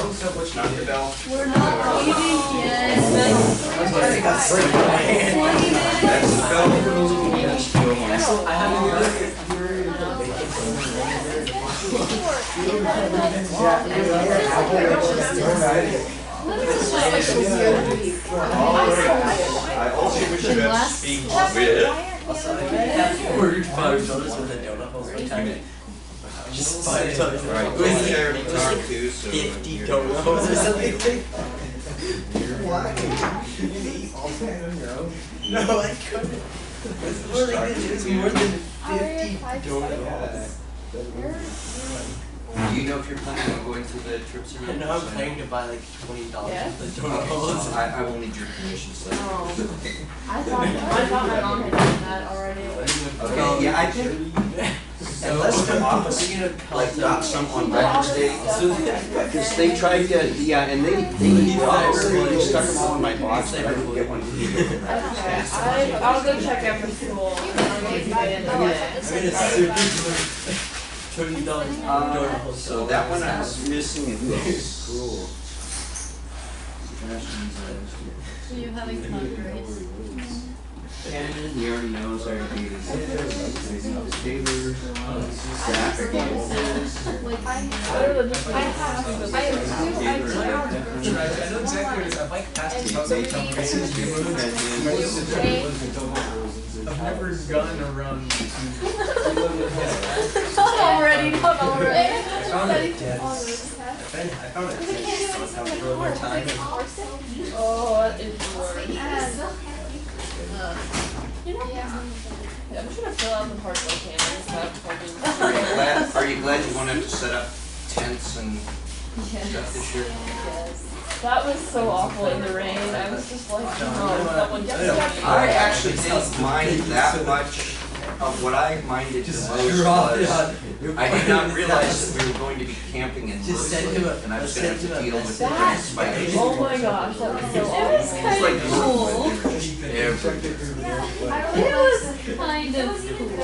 Speaker 5: Not the bell.
Speaker 6: We're not leaving yet.
Speaker 7: I got stuck in my hand.
Speaker 6: 20 minutes.
Speaker 5: That's the bell.
Speaker 2: I haven't
Speaker 5: I also wish you had speak with.
Speaker 7: Also, I ordered $5 worth of donut holes one time. Just $5.
Speaker 5: Alright,
Speaker 7: It was
Speaker 5: there to talk to, so.
Speaker 7: 50 donut holes or something. No, I couldn't. It was more than 50 donut holes.
Speaker 1: Do you know if you're planning on going to the trips around?
Speaker 7: And now I'm planning to buy like $20
Speaker 3: Yeah.
Speaker 7: worth of donut holes.
Speaker 1: I will need your permission slip.
Speaker 3: I thought my mom had done that already.
Speaker 1: Okay, yeah, I did. Unless the office, like, got some on Wednesday, because they tried to, yeah, and they stuck them all in my box, but I didn't get one.
Speaker 3: I'll go check after school. I'm gonna be in the way.
Speaker 7: I'm gonna super $20 donut holes.
Speaker 1: So that one I was missing, and who else?
Speaker 5: Cool.
Speaker 6: So you having fun, Grace?
Speaker 5: Ken, he already knows our date is Taylor, Zach,
Speaker 6: Like,
Speaker 3: Literally just
Speaker 2: I know exactly what it is. I've like passed it. I was like, I've never gone around to
Speaker 3: not already, not already.
Speaker 7: I found it. I have a more time.
Speaker 3: Oh, that is the worst. You know, I'm just gonna fill out the hardware cannons.
Speaker 1: Are you glad you won't have to set up tents and stuff this year?
Speaker 3: Yes. That was so awful in the rain. I was just like, oh, that one just
Speaker 1: I actually didn't mind that much. What I minded the most was, I did not realize that we were going to be camping in
Speaker 7: Just send him
Speaker 1: Brooklyn,
Speaker 7: a-
Speaker 1: and I was gonna have to deal with the
Speaker 3: That-
Speaker 1: spiders.
Speaker 3: Oh my gosh, that was so awful.
Speaker 6: It was
Speaker 1: It's
Speaker 6: kind
Speaker 1: like
Speaker 6: of cool.
Speaker 1: everywhere.
Speaker 6: It was kind of cool.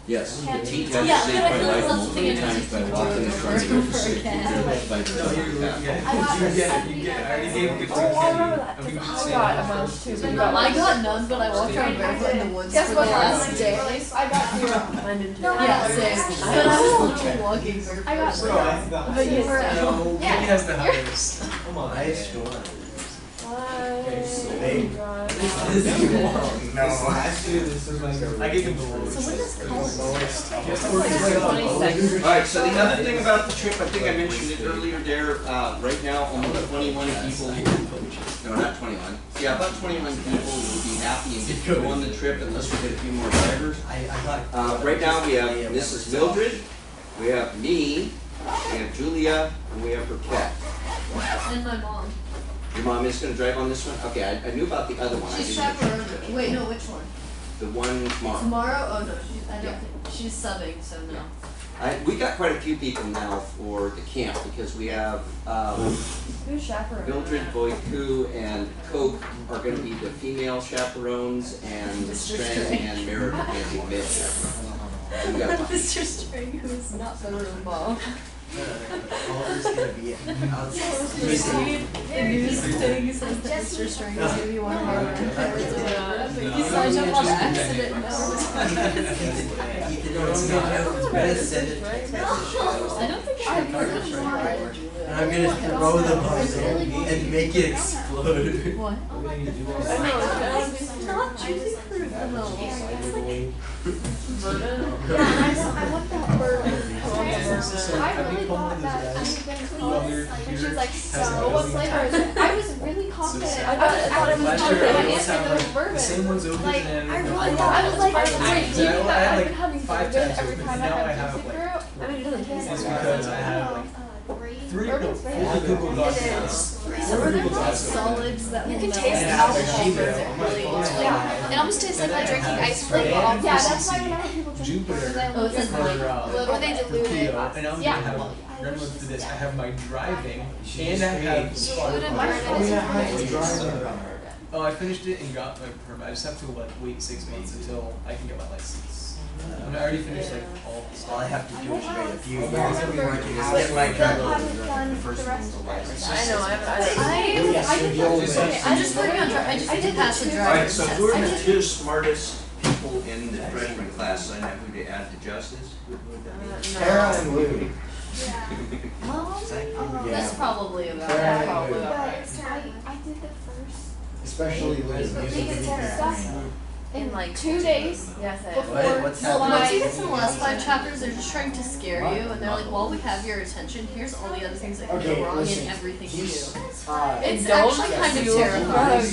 Speaker 5: yes, the team
Speaker 6: Yeah,
Speaker 5: has saved
Speaker 6: but I
Speaker 5: my
Speaker 6: feel
Speaker 5: life
Speaker 6: like
Speaker 5: multiple
Speaker 6: something
Speaker 5: times by
Speaker 6: interesting
Speaker 5: walking
Speaker 6: to
Speaker 5: in front of
Speaker 6: do
Speaker 5: the stick
Speaker 6: for
Speaker 5: into the spider.
Speaker 2: No, you get it. I already gave a good
Speaker 3: Oh, I remember
Speaker 2: candy.
Speaker 3: that.
Speaker 2: And we could
Speaker 3: I
Speaker 2: say
Speaker 3: got a
Speaker 2: that.
Speaker 3: bunch too. We
Speaker 6: I got none, but I walked around barefoot in the woods
Speaker 3: Guess
Speaker 6: for
Speaker 3: what
Speaker 6: the last
Speaker 3: happened?
Speaker 6: day.
Speaker 3: I got zero. Mine didn't.
Speaker 6: Yeah, same. But I was literally walking barefoot.
Speaker 3: I got
Speaker 2: Bro, I thought.
Speaker 3: But you were.
Speaker 2: No, he has the highest. Come on.
Speaker 7: I sure.
Speaker 3: What?
Speaker 5: They,
Speaker 3: God.
Speaker 5: this is long. No.
Speaker 2: Last year, this was like, I gave him the lowest.
Speaker 6: So when does college
Speaker 1: Alright, so the other thing about the trip, I think I mentioned it earlier there, right now, almost 21 people, no, not 21, yeah, about 21 people will be happy and get to go on the trip unless we get a few more drivers. Right now, we have Mrs. Mildred, we have me, we have Julia, and we have Raquel.
Speaker 6: and my mom.
Speaker 1: Your mom is gonna drive on this one? Okay, I knew about the other one. I
Speaker 6: She's
Speaker 1: didn't know-
Speaker 6: chaperoning. Wait, no, which one?
Speaker 1: The one tomorrow.
Speaker 6: Tomorrow? Oh no, I don't
Speaker 1: Yeah.
Speaker 6: think she's subbing, so no.
Speaker 1: We got quite a few people now for the camp because we have,
Speaker 3: Who's chaperone?
Speaker 1: Mildred, Boyku, and Coke are gonna be the female chaperones, and Strang and Merritt are gonna be male chaperones. So we got a bunch.
Speaker 6: Mr. String, who's not the room ball.
Speaker 5: All is gonna be it.
Speaker 6: The news thing says that Mr. String is gonna be one of our members. He
Speaker 2: No.
Speaker 6: signed up on accident. I don't think I have
Speaker 5: And I'm gonna throw the puzzle and make it explode.
Speaker 6: What?
Speaker 3: I know, it's
Speaker 6: Not choosing fruit. No.
Speaker 3: Vernon.
Speaker 4: Yeah, I want that bird.
Speaker 2: So
Speaker 4: I
Speaker 2: I've
Speaker 4: really
Speaker 2: been calling
Speaker 4: thought
Speaker 2: those
Speaker 4: that I
Speaker 2: guys.
Speaker 4: was gonna
Speaker 2: Oh, your
Speaker 4: please. And she
Speaker 2: computer
Speaker 4: was like,
Speaker 2: has
Speaker 4: so
Speaker 2: a
Speaker 4: what
Speaker 2: really
Speaker 4: flavor is it? I was really confident.
Speaker 2: sad.
Speaker 4: I thought it was
Speaker 2: Last year, I
Speaker 4: confident.
Speaker 2: always have
Speaker 4: It was
Speaker 2: like,
Speaker 4: bourbon.
Speaker 2: the same ones open
Speaker 4: Like,
Speaker 2: and
Speaker 4: I
Speaker 2: then
Speaker 4: really
Speaker 2: I
Speaker 4: thought, I was like,
Speaker 3: Right.
Speaker 4: wait, do
Speaker 2: I
Speaker 4: you think that
Speaker 2: had,
Speaker 4: I've
Speaker 2: like,
Speaker 4: been having
Speaker 2: 5
Speaker 4: bourbon
Speaker 2: tabs
Speaker 4: every
Speaker 2: open,
Speaker 4: time
Speaker 2: and now I
Speaker 4: I
Speaker 2: have,
Speaker 4: have
Speaker 2: like,
Speaker 4: fruit? I mean, it doesn't taste
Speaker 2: It's
Speaker 4: like
Speaker 2: because I have like three
Speaker 4: Bourbon's
Speaker 2: four
Speaker 4: very
Speaker 2: Google
Speaker 4: good.
Speaker 2: Docs
Speaker 4: It
Speaker 2: now.
Speaker 4: is.
Speaker 2: Four Google Docs.
Speaker 6: Solids that
Speaker 4: You
Speaker 6: will
Speaker 4: can
Speaker 6: melt
Speaker 4: taste
Speaker 6: in
Speaker 4: the
Speaker 6: your
Speaker 4: alcohol
Speaker 6: mouth.
Speaker 2: Gmail.
Speaker 6: Really,
Speaker 4: Yeah.
Speaker 6: it almost tastes like
Speaker 2: And then
Speaker 6: drinking
Speaker 2: I have
Speaker 6: ice cream.
Speaker 2: Brand
Speaker 4: Yeah, that's why
Speaker 2: Recipe
Speaker 4: whenever people drink
Speaker 2: Jupiter
Speaker 4: bourbon,
Speaker 6: Oh, it says
Speaker 2: for,
Speaker 4: or they dilute it.
Speaker 2: Clio, and I'm
Speaker 4: Yeah.
Speaker 2: gonna have run with this. I have my driving and I have
Speaker 4: Diluted
Speaker 2: Spotify.
Speaker 4: bourbon is important.
Speaker 2: Oh, I finished it and got my permit. I just have to like wait 6 months until I can get my license. I already finished like all the stuff.
Speaker 5: All I have to do is wait a few years
Speaker 4: Yeah.
Speaker 5: and be working
Speaker 4: But
Speaker 5: as my
Speaker 4: still
Speaker 5: driver.
Speaker 4: haven't done
Speaker 5: The first
Speaker 4: the
Speaker 5: one
Speaker 4: rest
Speaker 5: was the
Speaker 4: of
Speaker 5: license.
Speaker 3: I know, I
Speaker 6: I'm just working on I just did pass the driver's
Speaker 1: Alright, so
Speaker 6: test.
Speaker 1: who are the two smartest people in the freshman class? I know who to add to Justice. Who would that be?
Speaker 5: Tara and Lou.
Speaker 6: That's probably about
Speaker 5: Tara
Speaker 6: it.
Speaker 5: and
Speaker 3: probably
Speaker 5: Lou.
Speaker 3: about
Speaker 4: But
Speaker 3: right.
Speaker 4: I did the first.
Speaker 5: Especially Lou.
Speaker 4: The biggest stuff
Speaker 6: In like
Speaker 4: 2 days
Speaker 3: Yes, I am.
Speaker 4: before
Speaker 5: What's
Speaker 6: Well,
Speaker 5: happening?
Speaker 6: once you get to the last 5 chapters, they're just trying to scare you, and they're like, while we have your attention, here's all the other things that can
Speaker 5: Okay,
Speaker 6: go wrong
Speaker 5: listen.
Speaker 6: in everything you do.
Speaker 5: He's,
Speaker 6: It's
Speaker 3: don't
Speaker 6: actually kind of
Speaker 3: you
Speaker 6: terrifying.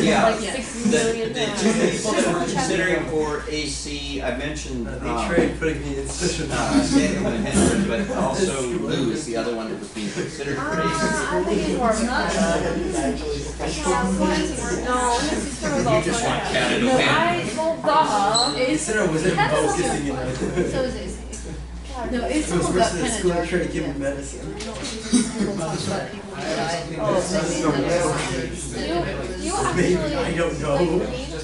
Speaker 1: Yeah.
Speaker 6: Like,
Speaker 3: Like
Speaker 6: yeah.
Speaker 3: 60 million
Speaker 1: The
Speaker 3: times.
Speaker 1: two people that we're considering for AC, I mentioned,
Speaker 5: they tried putting me in such a
Speaker 1: Daniel and Henry, but also Lou is the other one that was being considered for AC.
Speaker 3: I'm thinking more of
Speaker 6: Not-
Speaker 3: No, his sister was also.
Speaker 1: just want Canada
Speaker 3: No,
Speaker 1: win.
Speaker 3: well, duh.
Speaker 5: Consider was it
Speaker 6: Cat is
Speaker 5: focusing in
Speaker 6: terrifying. So is AC. No, it's
Speaker 5: It was
Speaker 6: all
Speaker 5: worse
Speaker 6: about
Speaker 5: than
Speaker 6: kind
Speaker 5: the
Speaker 6: of
Speaker 5: school
Speaker 6: dark.
Speaker 5: trying to give me
Speaker 6: Yeah.
Speaker 5: medicine.
Speaker 6: People talk about people who died.
Speaker 4: You
Speaker 5: Maybe,
Speaker 4: actually
Speaker 5: I don't know.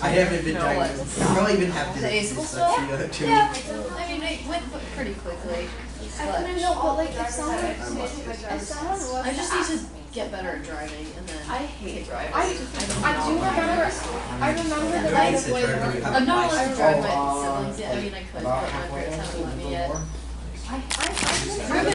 Speaker 5: I haven't been diagnosed. I probably even have to.
Speaker 6: The ace will
Speaker 5: do
Speaker 6: still?
Speaker 5: such a too.
Speaker 6: Yeah, I mean, it went pretty quickly.
Speaker 4: I
Speaker 6: But
Speaker 4: couldn't know, but like if someone was
Speaker 6: I just need to get better at driving, and then
Speaker 3: I hate driving.
Speaker 4: I do remember. I remember the night of
Speaker 5: Nice to try to
Speaker 4: later.
Speaker 5: bring it
Speaker 6: I'm not allowed to drive my
Speaker 5: Oh,
Speaker 6: siblings yet. I mean, I could, but my parents haven't let me yet.